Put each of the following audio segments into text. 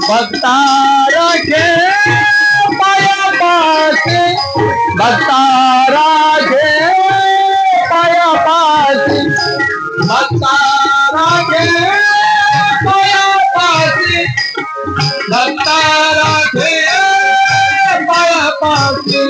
भक्ता राखे पायापाशी, भक्ता राखे पायापाशी, भक्ता राखे पायापाशी, भक्ता राखे पायापाशी.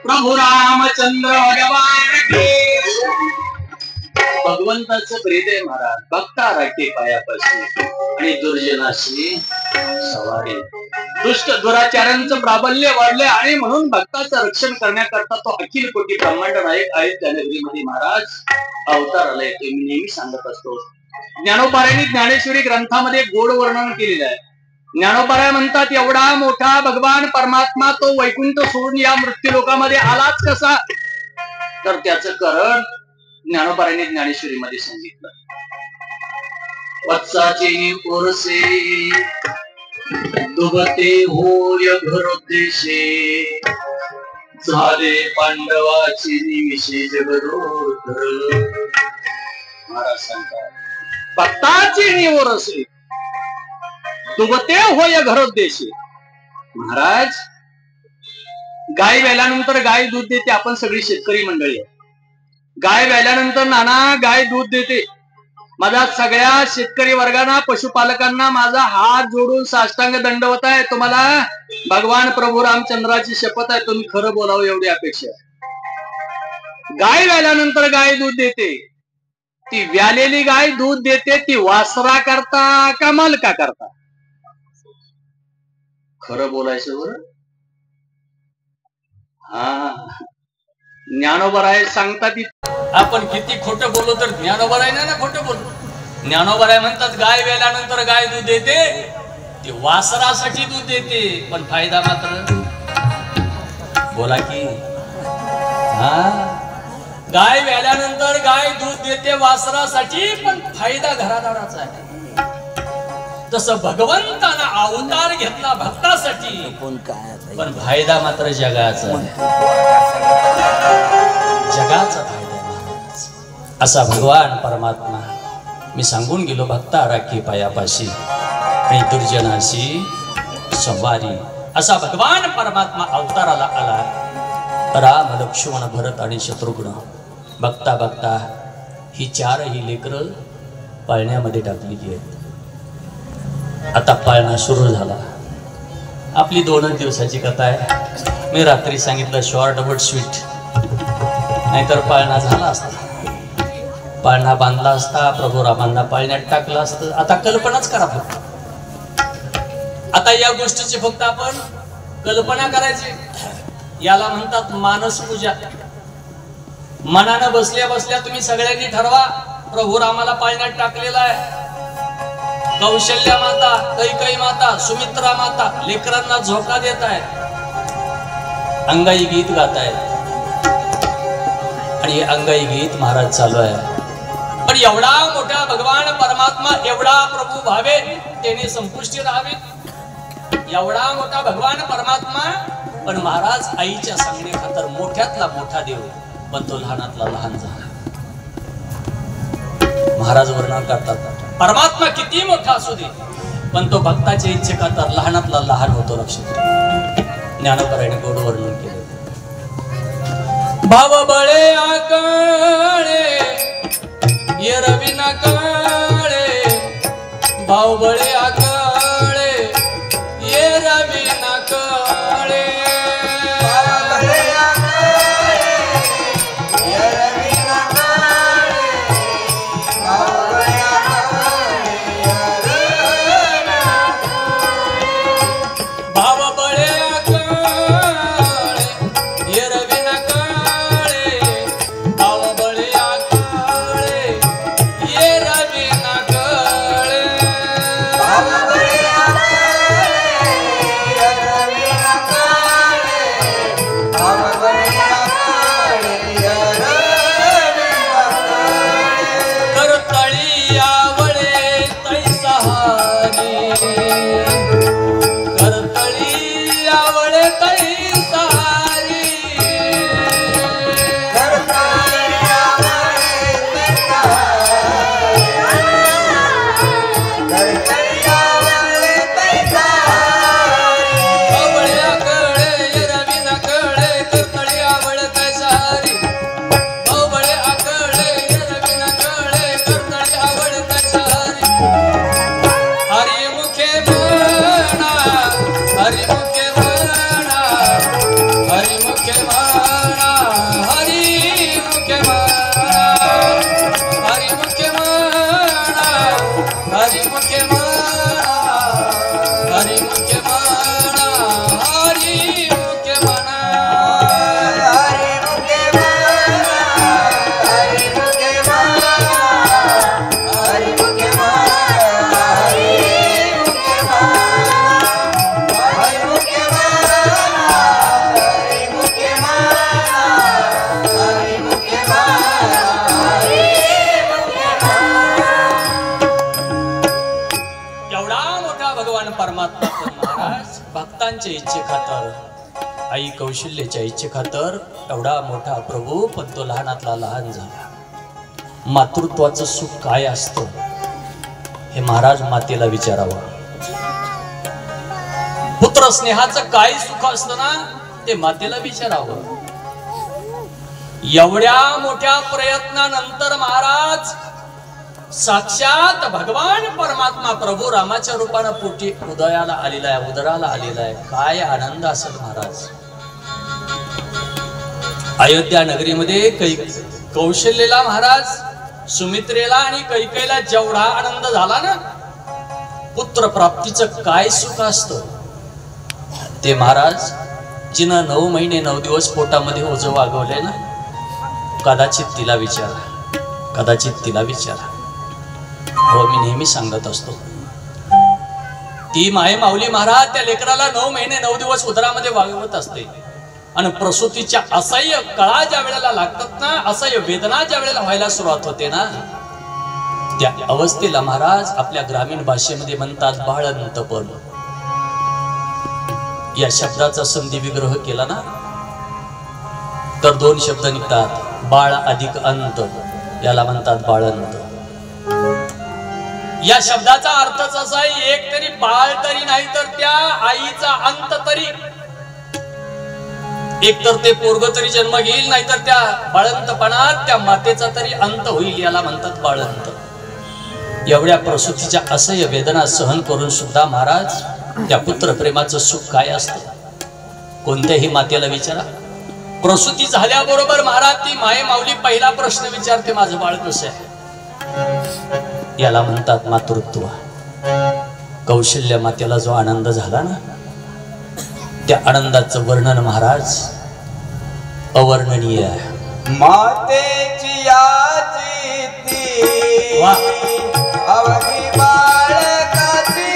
प्रभु रामचंद्र भगवान के. भगवंताचं प्रेम आहे महाराज. भक्ता राखे पायापाशी आणि दुर्जनाशी सवारी. दुष्ट दुराचारांचं प्राबल्य वाढले आणि म्हणून भक्ताचं रक्षण करण्याकरता तो अखिल कोटी ब्रह्मांड नायक आहे त्या नगरीमध्ये महाराज अवतार आलाय. ते मी नेहमी सांगत असतो. ज्ञानोबारायांनी ज्ञानेश्वरी ग्रंथामध्ये गोड वर्णन केलेलं आहे. ज्ञानोबाराय म्हणतात एवढा मोठा भगवान परमात्मा तो वैकुंठ सोडून या मृत्यू लोकामध्ये आलाच कसा, तर त्याचं कारण ज्ञानोबारायांनी ज्ञानेश्वरी मध्ये सांगितलं. वत्साचे पोरसे दुबते होय घरोदेशे, झाले पांडवाची निमिषे जगदोधर. महाराज सांगतात भक्ताची निवरसे दुबते होय घरोदेशे. महाराज गाय व्याल्यानंतर गाय दूध देते. आपण सगळी शेतकरी मंडळी आहे. गाय व्याल्यानंतर नाना गाय दूध देते. माझा सगळ्या शेतकरी वर्गांना पशुपालकांना माझा हात जोडून साष्टांग दंडवत आहे. तुम्हाला भगवान प्रभू रामचंद्राची शपथ आहे तुम्ही खरं बोलावं एवढी अपेक्षा आहे. गाय व्याल्यानंतर गाय दूध देते. ती व्यालेली गाय दूध देते ती वासरा करता का मालका करता? खरं बोलायचं बरं. हा ज्ञानोबाराय सांगतात आपण किती खोटं बोललो तर ज्ञानोबाराय नाही ना खोटं बोललो. ज्ञानोबाराय म्हणतात गाय व्याल्यानंतर गाय दूध देते ती वासरासाठी दूध देते पण फायदा मात्र बोला की. हा गाय व्याल्यानंतर गाय दूध देते वासरासाठी पण फायदा घरादाराचा आहे. तसं भगवंतानं अवतार घेतला भक्तासाठी पण फायदा मात्र जगाचा. जगाचा फायदा असा भगवान परमात्मा मी सांगून गेलो. भक्ता राखी पायापाशी आणि दुर्जनाशी संवारी असा भगवान परमात्मा अवताराला आला. राम लक्ष्मण भरत आणि शत्रुघ्न. बघता बघता ही चारही लेकरं पाळण्यामध्ये टाकली आहेत. आता पाळणा सुरू झाला. आपली 2 दिवसाची कथा आहे. मी रात्री सांगितलं शॉर्ट बट स्वीट, नाहीतर पाळणा झाला असता. पाळणा बांधला असता, प्रभू रामांना पाळण्यात टाकलं असतं. आता कल्पनाच करा फक्त. आता या गोष्टीची फक्त आपण कल्पना करायची. याला म्हणतात मानस पूजा. मनानं बसल्या बसल्या तुम्ही सगळ्यांनी ठरवा प्रभू रामाला पाळण्यात टाकलेला आहे. कौशल्या माता, कैकई माता, सुमित्रा माता लेकरांना झोका देत आहेत. अंगाई गीत गात आहेत आणि अंगाई गीत महाराज चालू आहे. पण एवढा मोठा भगवान परमात्मा एवढा प्रभू भावे त्याने संपुष्टी राहावे एवढा मोठा भगवान परमात्मा, पण महाराज आईच्या सांगण्या खातर मोठ्यातला मोठा देव, पण तो लहानातला लहान झाला. महाराज वर्णन करतात परमात्मा किती मोठा असू दे, पण तो भक्ताच्या इच्छे खातर लहानातला लहान होतो. लक्षात ज्ञानोबराने गोड वर्णन केले. भाव बळे आकळे ये रवी ना काळे, भाव बळे आकळे ये रवी ना काळे. इच्छे खातर, आई कौशल्याच्या इच्छे खातर एवढा मोठा प्रभू, पण तो लहानातला लहान झाला. मातृत्वाचं सुख काय असतं हे महाराज मातेला विचारावं. पुत्र स्नेहाचं काय सुख असतं ना, ते मातेला विचारावं. एवढ्या मोठ्या प्रयत्नानंतर महाराज साक्षात भगवान परमात्मा प्रभू रामाच्या रूपानं पोटी उदयाला आलेला आहे, उदराला आलेला आहे. काय आनंद असेल महाराज. अयोध्या नगरीमध्ये कौशल्यला महाराज, सुमित्रेला आणि कैकेयीला जेवढा आनंद झाला ना, पुत्र प्राप्तीचं काय सुख असतं ते महाराज, जिनं 9 महिने 9 दिवस पोटामध्ये ओझं वागवले ना, कदाचित तिला विचारा, कदाचित तिला विचारा. हो, मी नेहमी सांगत असतो, ती माय माऊली महाराज त्या लेकराला 9 महिने 9 दिवस उदरामध्ये वागवत असते. आणि प्रसूतीच्या असह्य कळा ज्या वेळेला लागतात ना, असह्य वेदना ज्या वेळेला व्हायला सुरुवात होते ना, त्या अवस्थेला महाराज आपल्या ग्रामीण भाषेमध्ये म्हणतात बाळंतपण. या शब्दाचा संधी विग्रह केला ना, तर 2 शब्द निघतात, बाळ अधिक अंत, याला म्हणतात बाळंत. या शब्दाचा अर्थच असा आहे, एक तरी बाळ तरी नाही तर त्या आईचा अंत तरी, एक तर ते पोरग तरी जन्म घेईल, नाहीतर त्या बाळंतपणात त्या मातेचा तरी अंत होईल, याला म्हणतात बाळंत. एवढ्या प्रसूतीच्या असह्य वेदना सहन करून सुद्धा महाराज त्या पुत्र प्रेमाचं सुख काय असतं कोणत्याही मातेला विचारा. प्रसूती झाल्याबरोबर महाराज ती माये माऊली पहिला प्रश्न विचारते, माझं बाळ कसं आहे. याला म्हणतात मातृत्व. कौशल्य मातेला जो आनंद झाला ना, त्या आनंदाचं वर्णन महाराज अवर्णनीय आहे. मातेची याची अवघी बाळकाची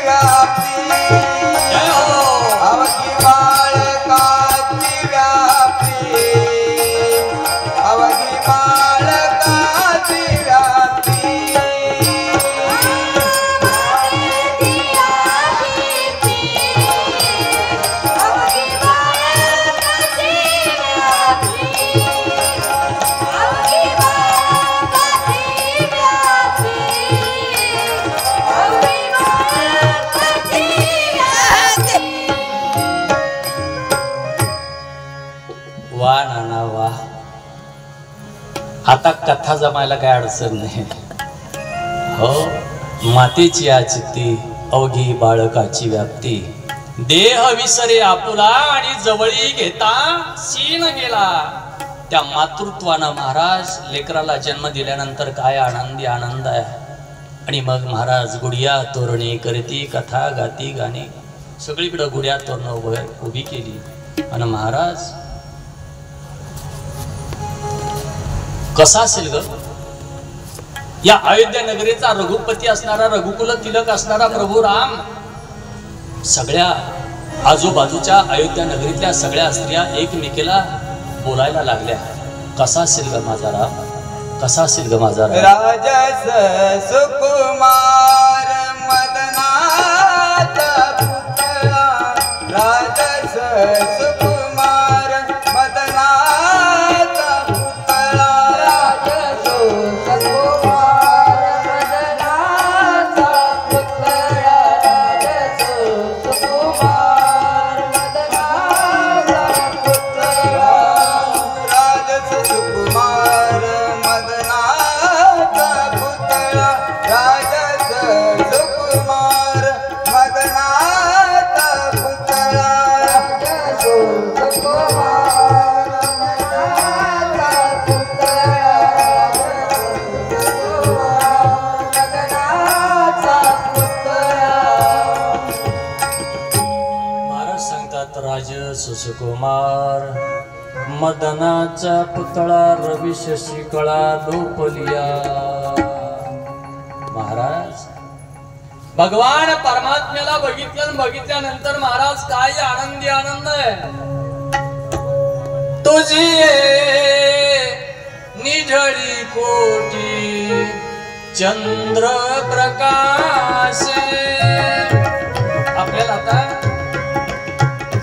व्यापी, अवघी बाळकाची व्यापी, अवघी बाळकाची व्यापी. आता कथा जमायला काय अडचण नाही. हो, मातेची आचित्ती अवघी बाळकाची व्याप्ती. देह विसरे आपुला आणि जवळी घेता सीन गेला. त्या मातृत्वानं महाराज लेकराला जन्म दिल्यानंतर काय आनंदी आनंद आहे. आणि मग महाराज गुडिया तोरणे करती, कथा गाती, गाणी, सगळीकडे गुडिया तोरणं उभी केली. आणि महाराज कसा असेल ग या अयोध्या नगरीचा रघुपती असणारा, रघुकुल तिलक असणारा प्रभू राम सगळ्या आजूबाजूच्या अयोध्या नगरीतल्या सगळ्या स्त्रिया एकमेकीला बोलायला लागल्या. कसा असेल ग माझा राम, कसा असेल ग माझा राम. राजस सुकुमार मदनाचा पुतळा, राजस सुकुमार मदनाचा पुतळा, राजस सुकुमार मदनाचा पुतळा, राजस सुकुमार मदनाचा पुतळा, राजस सुकुमार मदनाचा पुतळा, राजस सुकुमार मदनाचा पुतळा, राजस सुकुमार मदनाचा पुतळा, मदनाचा पुतळा. महाराज सांगतात राज सुकुमार मदनाचा पुतळा रवी शशी कळा लोपलिया. महाराज भगवान परमात्म्याला बघितल्यानंतर महाराज काय आनंदी आनंद आहे. तुझी निझळी कोटी चंद्र प्रकाश. आपल्याला आता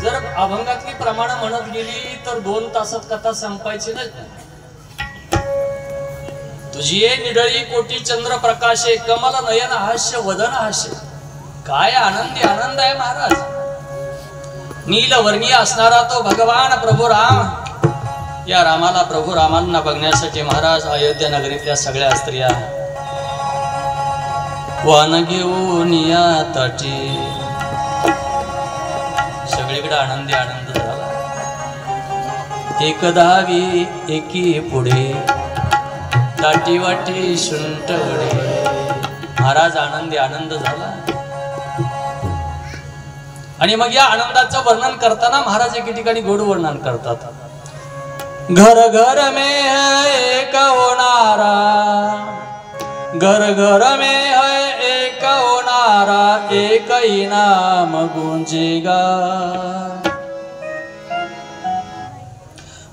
जर अभंगातली प्रमाण म्हणत गेली तर 2 तासात कथा संपायची नाही. तुझी निडळी कोटी चंद्र प्रकाशे, कमल नयन हास्य वदन हास्य. काय आनंदी आनंद आहे महाराज. नीलवर्णीय असणारा तो भगवान प्रभू राम. या रामाला, प्रभू रामांना बघण्यासाठी महाराज अयोध्या नगरीतल्या सगळ्या स्त्रिया वान घेऊन या ताटी. सगळीकडे आनंदी आनंद झाला. एक धावी एकी पुढे ताटी वाटी शुंटवडे. महाराज आनंदी आनंद झाला. आणि मग या आनंदाचं वर्णन करताना महाराज एके ठिकाणी गोड वर्णन करतात. घर घर में है एक होणारा, घर घर में है एक होणारा, एक ही नाम गूंजेगा.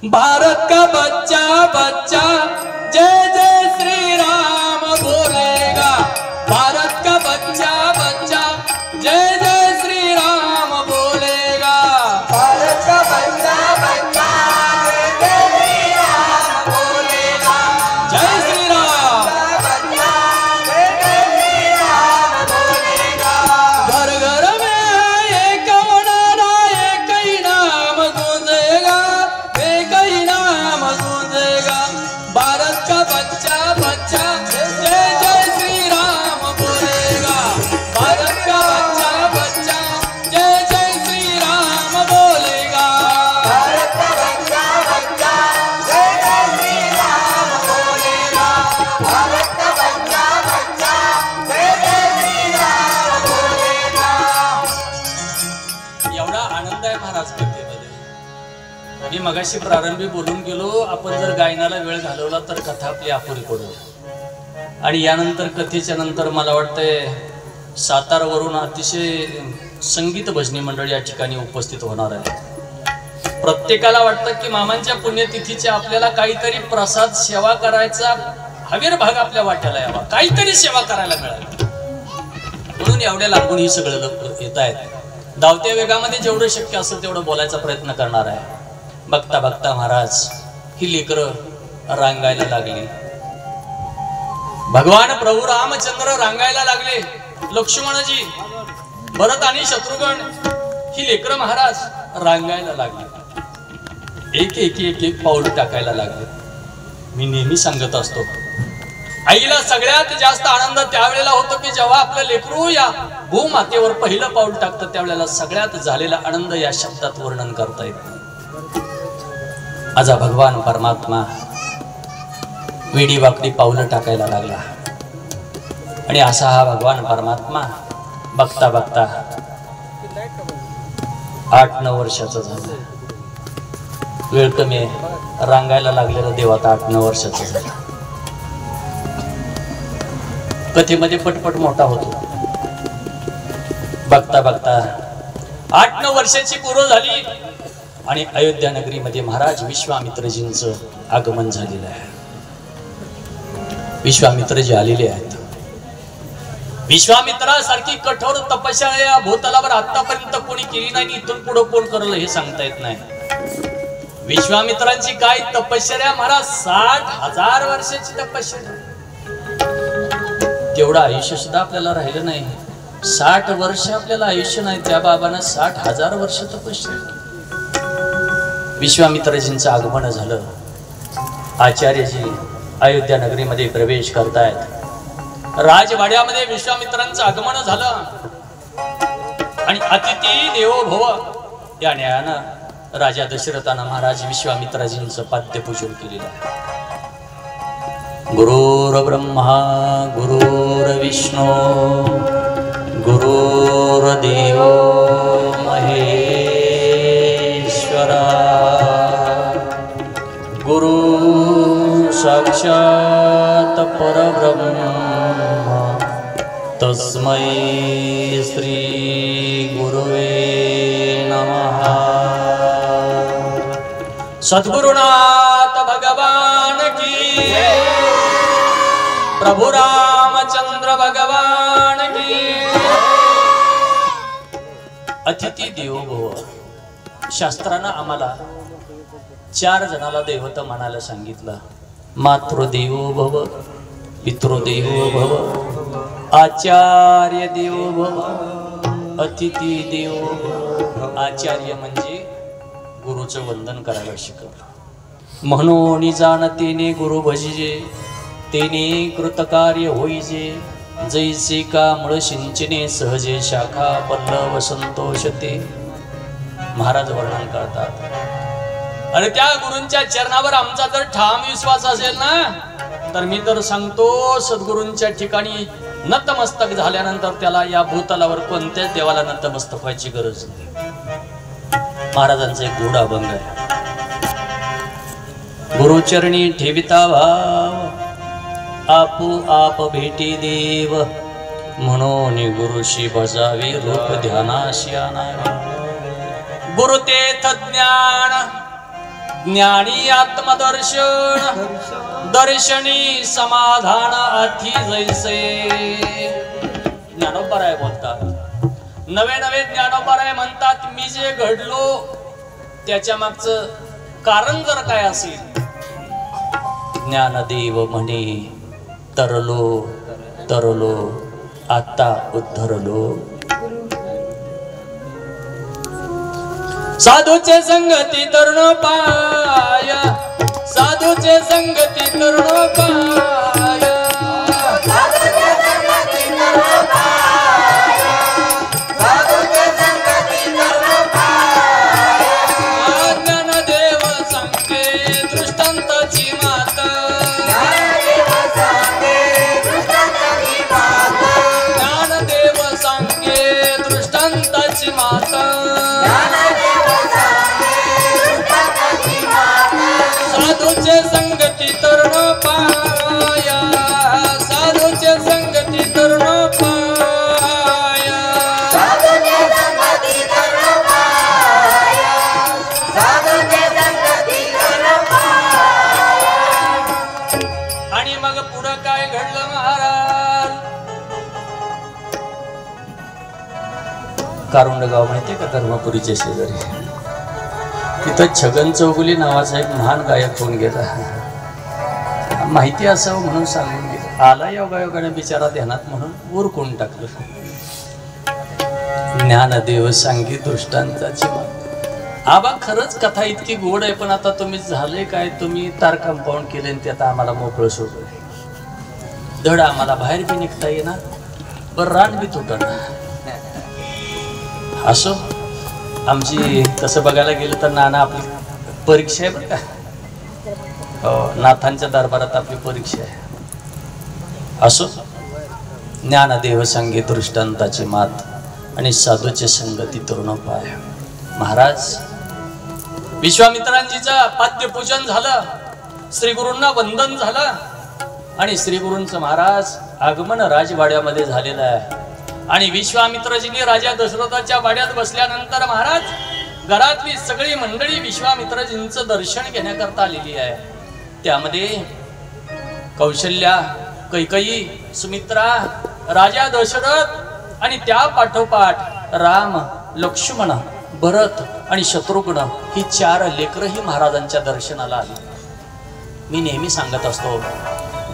भारत का बच्चा बच्चा जय जय श्री राम बोलेगा. भारत का बच्चा बच्चा जय जय श्री राम बोलेगा. भारत का बच्चा बच्चा जय श्री राम बोलेगा. जय श्री राम. बच्चा जय श्री राम बोलेगा. घर घर में एक होणारा, एक ही नाम गूंजेगा, एक ही नाम गूंजेगा. भारत का बच्चा बच्चा जय जय श्री राम बोलेगा. भारत का बच्चा बच्चा जय जय श्री राम बोलेगा. भारत का बच्चा बच्चा जय जय श्री राम बोलेगा. भारत का बच्चा बच्चा जय जय श्री राम बोलेगा. एवढा आनंद आहे महाराज कथेमध्ये. मी मगाशी प्रारंभी बोलून गेलो, आपण जर गायनाला वेळ घालवला तर कथा आपली अपुरी पडू. आणि यानंतर कथेच्या नंतर मला वाटतंय सातारावरून अतिशय संगीत भजनी मंडळ या ठिकाणी उपस्थित होणार आहे. प्रत्येकाला वाटतं की मामांच्या पुण्यतिथीच्या आपल्याला काहीतरी प्रसाद सेवा करायचा हवीर भाग आपल्या वाट्याला यावा, काहीतरी सेवा करायला मिळाली. म्हणून एवढ्या लांबून ही सगळे लोक येत आहेत. धावत्या वेगामध्ये जेवढं शक्य असेल तेवढं बोलायचा प्रयत्न करणार आहे. बघता बघता महाराज ही लेकरं रांगायला लागली. भगवान प्रभू रामचंद्र रांगायला लागले. लक्ष्मणजी, भरत आणि शत्रुघ्न ही लेकरं महाराज रांगायला लागली. एक एक एक एक पाऊल टाकायला लागले. मी नेहमी सांगत असतो, आईला सगळ्यात जास्त आनंद त्यावेळेला होतो की जेव्हा आपलं लेकरू या भूमातेवर पहिलं पाऊल टाकतं, त्यावेळेला सगळ्यात झालेला आनंद या शब्दात वर्णन करता येत नाही. आज भगवान परमात्मा वेडी वाकडी पावलं टाकायला लागला आणि असा हा भगवान परमात्मा बघता बघता 8-9 वर्षाचा झाला. वेळ कमी आहे, रांगायला लागलेला देव आता 8-9 वर्षाचा झाला. कथेमध्ये पटपट मोठा होतो. बघता बघता 8-9 वर्षाची पूर्व झाली आणि अयोध्या नगरीमध्ये महाराज विश्वामित्रजींचं आगमन झालेलं आहे. विश्वामित्रजी आलेले आहेत. विश्वामित्रासारखी कठोर तपस्या या भूतलावर आतापर्यंत कोणी केली नाही, इथून पुढे कोण करल हे सांगता येत नाही. विश्वामित्रांची काय तपश्चर्या महाराज, 60,000 वर्षाची तपश्चर्या. तेवढं आयुष्य सुद्धा आपल्याला राहिलं नाही. 60 वर्ष आपल्याला आयुष्य नाही, त्या बाबांना 60,000 वर्ष तपश्चर्या. विश्वामित्रजींचं आगमन झालं. आचार्यजी अयोध्या नगरीमध्ये प्रवेश करतायत. राजवाड्यामध्ये विश्वामित्रांचं आगमन झालं आणि अतिथी देवो भव या न्यायानं राजा दशरथानं महाराज विश्वामित्राजींचं पाद्यपूजन केलेलं आहे. गुरुर ब्रह्मा गुरुर्विष्णू गुरुर्देव महेश्वरा गुरु साक्षात परब्रह्म तस्मै श्री गुरुवे नमः. सद्गुरुनाथ भगवान की, प्रभु रामचंद्र भगवान की. अतिथी देवो भव. शास्त्रानं आम्हाला 4 जणाला देवता म्हणायला सांगितलं. मातृदेवो भव, पितृदेवो भव, आचार्य देवो भव, अतिथी देवो भव. आचार्य म्हणजे गुरुचं वंदन करायला शिकवलं. म्हणून जाणतेने गुरु भजिजे, तेने कृतकार्य होईजे. जैसे का मूळ सिंचने सहजे, शाखा पल्लव संतोषते. महाराज वर्णन करतात. आणि त्या गुरूंच्या चरणावर आमचा जर ठाम विश्वास असेल ना, तर मी तर सांगतो सद्गुरूंच्या ठिकाणी नतमस्तक झाल्यानंतर त्याला या भूतलावर कोणत्याच देवाला नतमस्तक व्हायची गरज नाही. महाराजांचा एक गोड अभंग आहे. गुरुचरणी ठेविता भाव, आपो आप भेटी देव. म्हणून गुरुशी बजावे रूप ध्यानाशी आणावे. गुरु तेथ ज्ञान, ज्ञानी आत्मदर्शन. दर्शनी समाधान अति जैसे. ज्ञानोबराय बोलतात, नवे नवे ज्ञानोबराय म्हणतात, मी जे घडलो त्याच्या मागचं कारण जर काय असेल. ज्ञानदेव म्हणे, तरलो तरलो आता उद्धरलो. साधूचे संगती तरुण पाय, साधूचे संगती तरुण पाय. साधूचे संगती तरुण पाय, साधूचे संगती तरुण पाय. ज्ञानदेव सांगे दृष्टांताची मात. ज्ञानदेव सांगे दृष्टांताची मात. ज्ञानदेव सांगे दृष्टांताची मात. साधूचे संगती तरुण पाया, साधूचे संगती तरुण पाया. साधूचे संगती तरुण पाया, साधूचे संगती तरुण पाया. आणि मग पुढं काय घडलं महाराज. कारुंडगाव माहितीये का, धर्मपुरीच्या शेजारी. तिथं छगन चौगुले नावाचा एक महान गायक होऊन गेला. माहिती असावं म्हणून सांगून गेला. आला योगायोगाने बिचारा ध्यानात म्हणून उरकून टाकलं. ज्ञानदेव सांगी दृष्टांताची मात. आबा खरंच कथा इतकी गोड आहे, पण आता तुम्ही झाले काय, तुम्ही तार कंपाऊंड केले आणि ते आता आम्हाला मोकळं सोडलं, धड आम्हाला बाहेर बी निघता येईना, बरं रान बी तुटना. असो, आमची तसं बघायला गेलं तर नाना आपली परीक्षा आहे बरं का. हो, नाथांच्या दरबारात आपली परीक्षा आहे. असो, ज्ञानदेव संगे दृष्टांताची मात आणि साधूचे संगती तरुण पाय. महाराज विश्वामित्रांजीचं पाद्यपूजन झालं, श्री गुरूंना वंदन झालं आणि श्री गुरूंचं महाराज आगमन राजवाड्यामध्ये झालेलं आहे. आणि विश्वामित्रजींनी राजा दशरथाच्या वाड्यात बसल्यानंतर महाराज घरातली सगळी मंडळी विश्वामित्रजींचं दर्शन घेण्याकरता आलेली आहे. त्यामध्ये कौशल्या, कैकयी, सुमित्रा, राजा दशरथ आणि त्या पाठोपाठ राम, लक्ष्मण, भरत आणि शत्रुघ्न ही 4 लेकरही महाराजांच्या दर्शनाला आली. मी नेहमी सांगत असतो,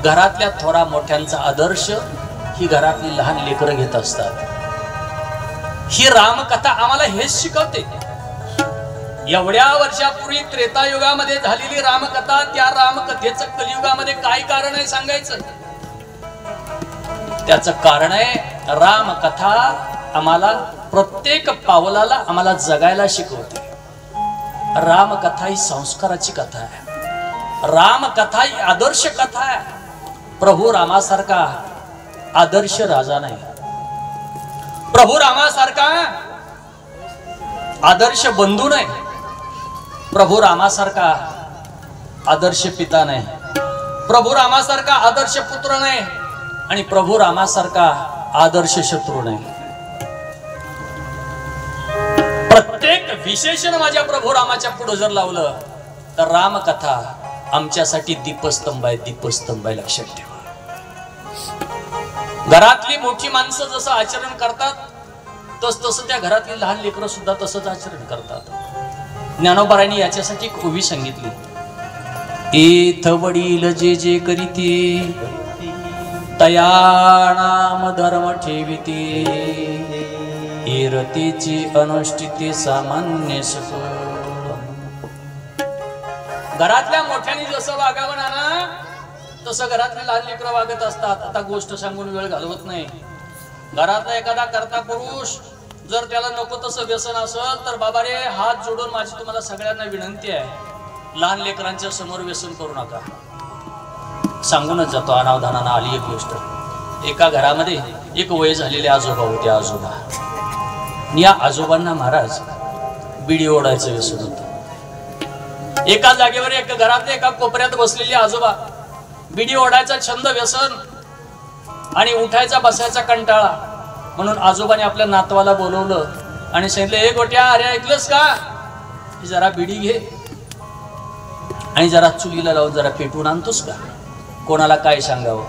घरातल्या थोरा मोठ्यांचा आदर्श ही घरातली लहान लेकरं घेत असतात. ही रामकथा आम्हाला हेच शिकवते. एवढ्या वर्षापूर्वी त्रेतायुगामध्ये झालेली रामकथा, त्या रामकथेचं कलियुगामध्ये काय कारण आहे सांगायचं? त्याचं कारण आहे रामकथा आम्हाला प्रत्येक पावलाला आम्हाला जगायला शिकवते. रामकथा ही संस्काराची कथा आहे. रामकथा ही आदर्श कथा आहे. प्रभू रामासारखा आदर्श राजा नाही, प्रभू रामासारखा आदर्श बंधू नाही, प्रभू रामासारखा आदर्श पिता नाही, प्रभू रामासारखा आदर्श पुत्र नाही आणि प्रभू रामासारखा आदर्श शत्रू नाही. प्रत्येक विशेषण माझ्या प्रभू रामाच्या पुढे जर लावलं तर रामकथा आमच्यासाठी दीपस्तंभ आहे, दीपस्तंभ आहे, लक्षात ठेवा. घरातली मोठी माणसं जसं आचरण करतात तसं त्या घरातली लहान लेकरं सुद्धा तसंच आचरण करतात. ज्ञानोबारांनी याच्यासाठी ओवी सांगितली, एथ वडील जे जे करीते तया नाम धर्म ठेविते, एरतेची अनुष्ठिते सामान्य सक. घरातल्या मोठ्याने जसं वागावं नाना तसं घरातले लहान लेकरं वागत असतात. आता गोष्ट सांगून वेळ घालवत नाही. घरातला एखादा करता पुरुष जर त्याला नको तसं व्यसन असेल तर बाबा रे, हात जोडून माझी तुम्हाला सगळ्यांना विनंती आहे, लहान लेकरांच्या समोर व्यसन करू नका. सांगूनच जातो अनावधानानं आली एक गोष्ट. एका घरामध्ये एक वय झालेले आजोबा होते. आजोबा, या आजोबांना महाराज बिडी ओढायचं व्यसन होतं. एका जागेवर एक घरातल्या एका कोपऱ्यात बसलेले आजोबा, बिडी ओढायचा छंद, व्यसन आणि उठायचा बसायचा कंटाळा, म्हणून आजोबाने आपल्या नातवाला बोलवलं आणि सांगितलं, ए गोट्या, अरे ऐकलंस का, जरा बिडी घे आणि जरा चुलीला लावून जरा पेटवून आणतोस का. कोणाला काय सांगावं,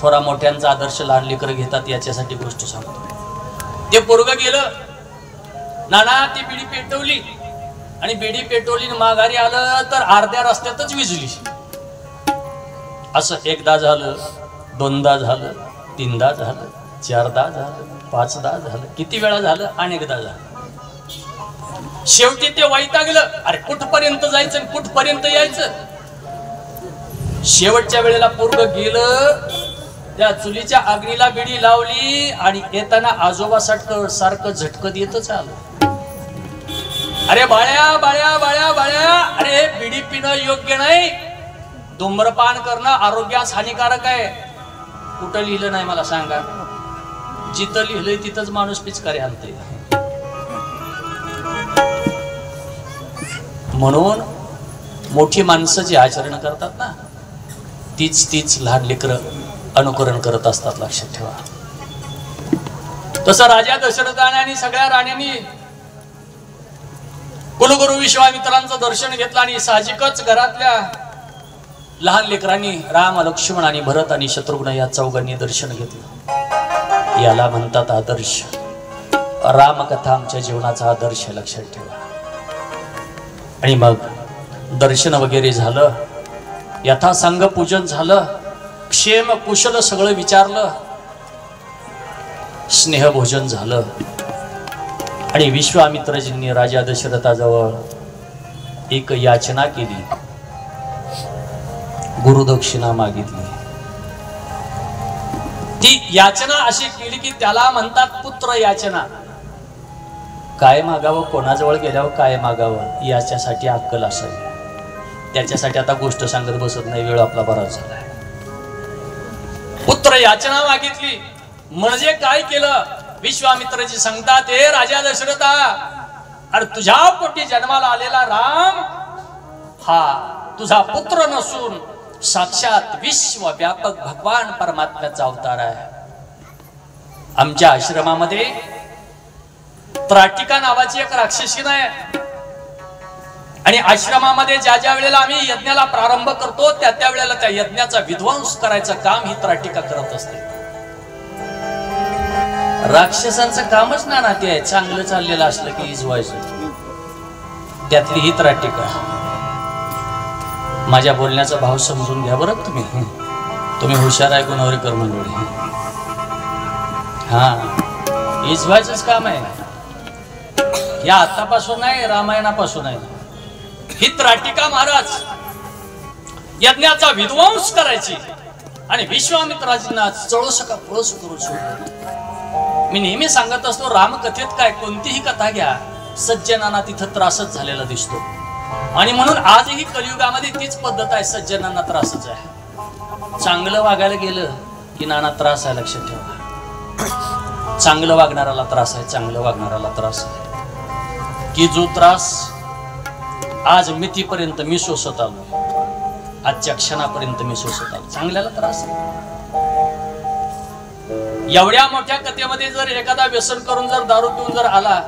थोडा मोठ्यांचा आदर्श लहान लेकरं घेतात याच्यासाठी गोष्ट सांगतो. ते पोरगं गेलं, नाना ती बिडी पेटवली आणि बिडी पेटवली माघारी आलं तर अर्ध्या रस्त्यातच विजली. असं एकदा झालं, दोनदा झालं, तीनदा झालं, चारदा झालं, पाचदा झालं, किती वेळा झालं, अनेकदा झालं. शेवटी ते वैतागलं, अरे कुठपर्यंत जायचं, कुठपर्यंत यायचं. शेवटच्या वेळेला पोरगं गेलं, त्या चुलीच्या अग्नीला बिडी लावली आणि येताना आजोबा सारखं झटकत येतच आलं. अरे बाळ्या बाळ्या बाळ्या बाळ्या, अरे बिडी पिणं योग्य नाही, धूम्रपान करणं आरोग्यास हानिकारक आहे. कुठं लिहिलं नाही मला सांगा. जिथं लिहिलंय तिथंच माणूस पिचकारी आणते. म्हणून मोठी माणसं जे आचरण करतात ना, तीच लहान लेकरं अनुकरण करत असतात, लक्षात ठेवा. तसं राजा दशरथाने आणि सगळ्या राण्यांनी कुलगुरू विश्वामित्रांचं दर्शन घेतलं आणि साहजिकच घरातल्या लहान लेकरांनी राम, लक्ष्मण आणि भरत आणि शत्रुघ्न या चौघांनी दर्शन घेतलं. याला म्हणतात आदर्श. रामकथा आमच्या जीवनाचा आदर्श, लक्षात ठेवा. आणि मग दर्शन वगैरे झालं, यथासांग पूजन झालं, क्षेम कुशल सगळं विचारलं, स्नेहभोजन झालं आणि विश्वामित्रजींनी राजा दशरथाजवळ एक याचना केली, गुरुदक्षिणा मागितली. ती याचना अशी केली की त्याला म्हणतात पुत्र याचना. काय मागावं, कोणाजवळ गेल्यावर काय मागावं याच्यासाठी अक्कल असावी. त्याच्यासाठी आता गोष्ट सांगत बसत नाही, वेळ आपला बराच झालाय. पुत्र याचना मागितली म्हणजे काय केलं, विश्वामित्राची सांगतात, हे राजा दशरथा, अरे तुझ्या पोटी जन्माला आलेला राम हा तुझा पुत्र नसून साक्षात विश्वव्यापक भगवान परमात्म्याचा अवतार आहे. आमच्या आश्रमामध्ये त्राटिका नावाची एक राक्षसी आहे आणि आश्रमामध्ये ज्या ज्या वेळेला आम्ही यज्ञाला प्रारंभ करतो त्या वेळेला त्या यज्ञाचा विध्वंस करायचं काम ही त्राटिका करत असते. राक्षसांचं कामच ना ते आहे, चांगलं चाललेलं असलं की इजवायचं. त्यातली ही त्राटिका. माझ्या बोलण्याचा भाव समजून घ्या बरं तुम्ही हुशार आहे गुणवरेकर मंडळी. हा, इजवायचंच काम आहे. या आतापासून नाही, रामायणापासून आहे. ही त्राटिका महाराज यज्ञाचा विध्वंस करायची आणि विश्वामित्राजींना चळस का पळस करू शकतो. मी नेहमी सांगत असतो, रामकथेत काय कोणतीही कथा घ्या, सज्जनांना तिथं त्रासच झालेला दिसतो. आणि म्हणून आजही कलियुगामध्ये तीच पद्धत आहे, सज्जनांना त्रासच आहे. चांगलं वागायला गेलं की नाना त्रास आहे, लक्षात ठेवा. चांगलं वागणाराला त्रास आहे, चांगलं वागणाराला त्रास आहे. की जो त्रास आज मितीपर्यंत मी सोसत आलो, आजच्या क्षणापर्यंत मी सोसत आलो, चांगल्याला त्रास आहे. एवढ्या मोठ्या कथेमध्ये जर एखादा व्यसन करून जर दारू पिऊन जर आला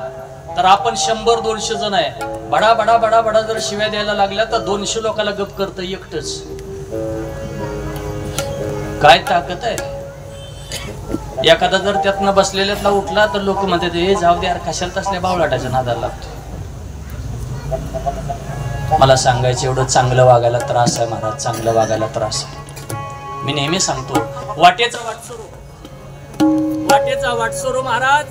तर आपण 100-200 जण आहे, बडा बडा बडा बडा जर शिव्या द्यायला लागल्या तर 200 लोकांना गप करतं एकटच. काय ताकद आहे. एखादा जर त्यातनं बसलेल्यातला उठला तर लोक म्हणतात, हे जाऊ दे यार, कशाला तसल्या बावळाटाच्या नादाला लागतो. मला सांगायचं एवढं, चांगलं वागायला त्रास आहे महाराज, चांगलं वागायला त्रास आहे. मी नेहमी सांगतो, वाटेचा वाटसरू महाराज